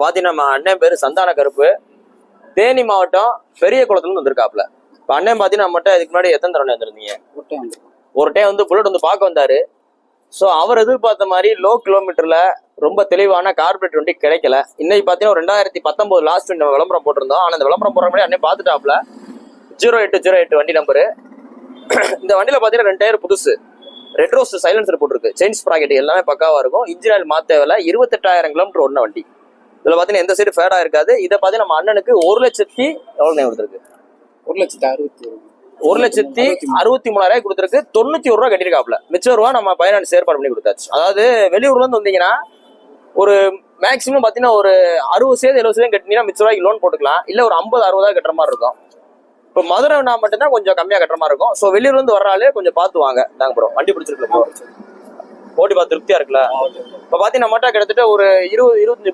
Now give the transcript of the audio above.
பாத்தீங்கன்னா நம்ம அண்ணன் பேரு சந்தான கருப்பு, தேனி மாவட்டம் பெரிய குளத்துல வந்திருக்காப்ல. இப்ப அண்ணன் பாத்தீங்கன்னா நம்மகிட்ட இதுக்கு முன்னாடி எத்தனை தடவை வந்திருந்தீங்க? ஒரு டைம் வந்து புல்லட் வந்து பார்க்க வந்தாரு. ஸோ அவர் எதிர்பார்த்த மாதிரி லோ கிலோமீட்டர்ல ரொம்ப தெளிவான கார்பரேட் வண்டி கிடைக்கல. இன்னைக்கு பாத்தீங்கன்னா 2019 லாஸ்ட் நம்ம விளம்பரம் போட்டிருந்தோம். ஆனா அந்த விளம்பரம் போடுற மாதிரி அண்ணன் பார்த்துட்டாப்ல. 0808 வண்டி நம்பரு. இந்த வண்டியில பாத்தீங்கன்னா 2 டயர் புதுசு, ரெட் ரோஸ் சைலன்சர் போட்டிருக்கு, செயின் ஸ்ப்ராக்கெட் எல்லாமே பக்காவா இருக்கும். இன்ஜின் ஆயில் மாத்த தேவையில்ல. 28,000 கிலோமீட்டர் ஓடின வண்டி. இதுல பாத்தீங்கன்னா எந்த சைடு ஃபேடா இருக்காது. இதை பாத்தீங்கன்னா நம்ம அண்ணனுக்கு 1,00,000 எவ்வளவு கொடுத்துருக்கு? 1,63,000 கொடுத்துருக்கு. 91 ரூபா கட்டிருக்காப்ல. மிச்சம் ரூபா நம்ம பைனான்ஸ் ஏற்பாடு பண்ணி கொடுத்தாச்சு. அதாவது வெளியூர்ல இருந்து வந்தீங்கன்னா ஒரு மேக்சிமம் பாத்தீங்கன்னா ஒரு 60% கட்டினீங்கன்னா மிச்ச ரூபாய்க்கு லோன் போட்டுக்கலாம். இல்ல ஒரு 50-60 கட்டுற மாதிரி இருக்கும். இப்போ மதுரைனா மட்டும்தான் கொஞ்சம் கம்மியா கட்டுற மாதிரி இருக்கும். ஸோ வெளியூர்ல இருந்து வர்றாலே கொஞ்சம் பார்த்து வாங்க. தாங்க ப்ரோ, வண்டி பிடிச்சிருக்கு ப்ரோ, ஓட்டி பார்த்து திருப்தியா இருக்குல்ல. இப்போ பாத்தீங்கன்னா நம்மகிட்ட கிட்டத்தட்ட ஒரு 20-25